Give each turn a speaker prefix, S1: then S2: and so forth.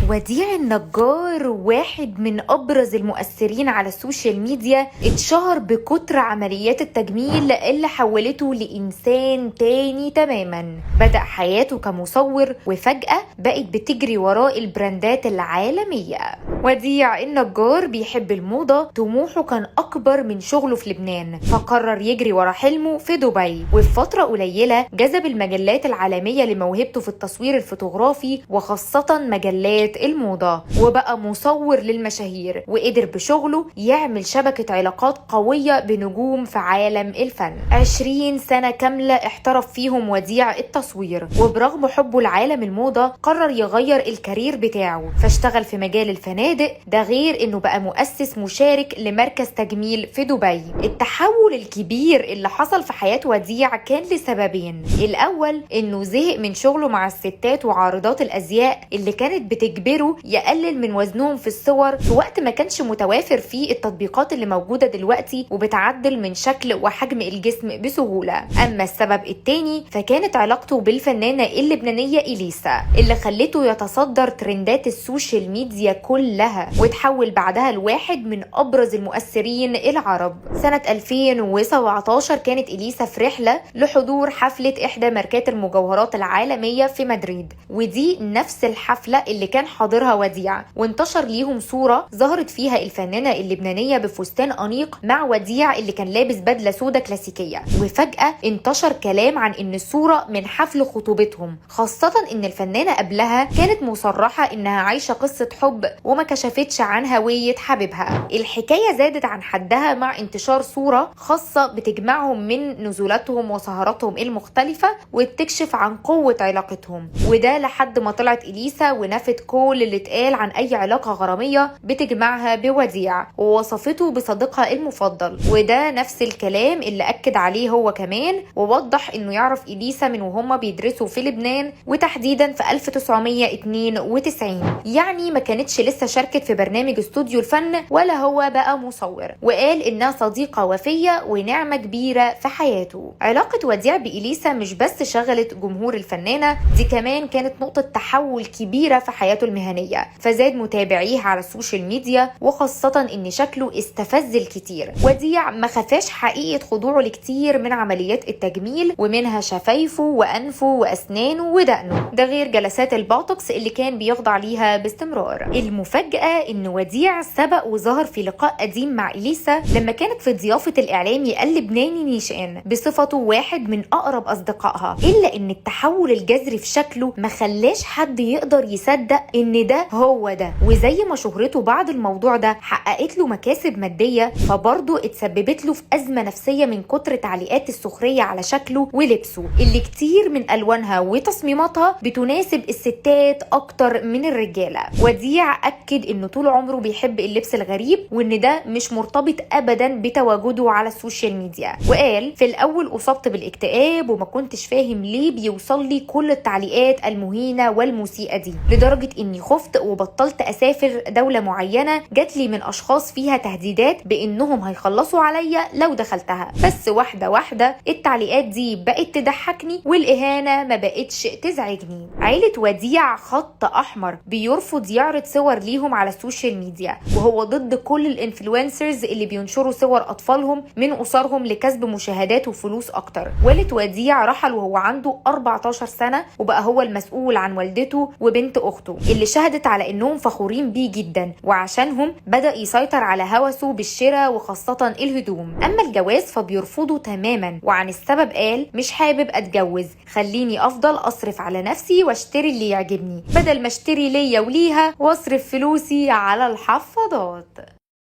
S1: وديع النجار واحد من أبرز المؤثرين على السوشيال ميديا، اتشهر بكتر عمليات التجميل اللي حولته لإنسان تاني تماما. بدأ حياته كمصور وفجأة بقت بتجري وراء البراندات العالمية. وديع النجار بيحب الموضة، طموحه كان أكبر من شغله في لبنان، فقرر يجري ورا حلمه في دبي، وفي فترة قليلة جذب المجلات العالمية لموهبته في التصوير الفوتوغرافي وخاصة مجلات الموضة، وبقى مصور للمشاهير، وقدر بشغله يعمل شبكة علاقات قوية بنجوم في عالم الفن. 20 سنة كاملة احترف فيهم وديع التصوير، وبرغم حبه لعالم الموضة قرر يغير الكارير بتاعه، فاشتغل في مجال الفنادق، ده غير انه بقى مؤسس مشارك لمركز تجميل في دبي. التحول الكبير اللي حصل في حياة وديع كان لسببين. الاول انه زهق من شغله مع الستات وعارضات الازياء اللي كانت بتجبره يقلل من وزنهم في الصور في وقت ما كانش متوافر فيه التطبيقات اللي موجودة دلوقتي وبتعدل من شكل وحجم الجسم بسهولة. اما السبب التاني فكانت علاقته بالفنانة اللبنانية إليسا اللي خلته يتصدر ترندات السوشيال ميديا كلها، وتحول بعدها لواحد من ابرز المؤثرين العرب. سنة 2017 كانت إليسا في رحلة لحضور حفلة احدى ماركات المجوهرات العالمية في مدريد، ودي نفس الحفلة اللي كان حاضرها وديع، وانتشر ليهم صورة ظهرت فيها الفنانة اللبنانية بفستان أنيق مع وديع اللي كان لابس بدلة سودة كلاسيكية. وفجأة انتشر كلام عن ان الصورة من حفل خطوبتهم، خاصة ان الفنانة قبلها كانت مصرحة انها عايشة قصة حب وما كشفتش عن هوية حبيبها. الحكاية زادت عن حدها مع انتشار صورة خاصة بتجمعهم من نزولاتهم وسهراتهم المختلفة وتكشف عن قوة علاقتهم، وده لحد ما طلعت إليسا ونفت كل اللي اتقال عن اي علاقة غرامية بتجمعها بوديع، ووصفته بصديقها المفضل، وده نفس الكلام اللي اكد عليه هو كمان، ووضح انه يعرف إليسا من وهم بيدرسوا في لبنان وتحديدا في 1992، يعني ما كانتش لسه شاركت في برنامج استوديو الفن ولا هو بقى مصور، وقال انها صديقة وفية ونعمة كبيرة في حياته. علاقة وديع بإليسا مش بس شغلت جمهور الفنانة، دي كمان كانت نقطة تحول كبيرة في حياته المهنية، فزاد متابعيه على السوشيال ميديا، وخاصة ان شكله استفز الكتير. وديع ما خفاش حقيقة خضوعه لكتير من عمليات التجميل، ومنها شفايفه وانفه واسنانه ودقنه، ده غير جلسات البوتوكس اللي كان بيخضع ليها باستمرار. المفاجأة ان وديع سبق وظهر في لقاء قديم مع إليسا لما كانت في ضيافة الإعلامي اللبناني نيشان بصفته واحد من أقرب أصدقائها، إلا إن التحول الجذري في شكله ما خلاش حد يقدر يصدق إن ده هو ده، وزي ما شهرته بعد الموضوع ده حققت له مكاسب مادية، فبرضه اتسببت له في أزمة نفسية من كتر تعليقات السخرية على شكله ولبسه اللي كتير من ألوانها وتصميماتها بتناسب الستات أكتر من الرجالة. وديع أكد إنه طول عمره بيحب اللبس الغريب، وإن ده مش مرتبط أبدا بتواجده على السوشيال ميديا، وقال في الأول أصبت بالاكتئاب وما كنتش فاهم ليه بيوصل لي كل التعليقات المهينة والمسيئة دي، لدرجة إني خفت وبطلت أسافر دولة معينة جات لي من أشخاص فيها تهديدات بإنهم هيخلصوا عليا لو دخلتها، بس واحدة واحدة التعليقات دي بقت تضحكني والإهانة ما بقتش تزعجني. عيلة وديع خط أحمر، بيرفض يعرض صور ليهم على السوشيال ميديا، وهو ضد كل الانفلونسرز اللي بينشروا صور أطفالهم من أسرهم لكسب مشاهدات وفلوس أكتر. والد وديع رحل وهو عنده 14 سنة، وبقى هو المسؤول عن والدته وبنت أخته اللي شهدت على إنهم فخورين بيه جدا، وعشانهم بدأ يسيطر على هوسه بالشراء وخاصة الهدوم. أما الجواز فبيرفضه تماما، وعن السبب قال مش حابب أتجوز، خليني أفضل أصرف على نفسي واشتري اللي يعجبني بدل ما اشتري ليا وليها واصرف فلوسي على الحفاضات.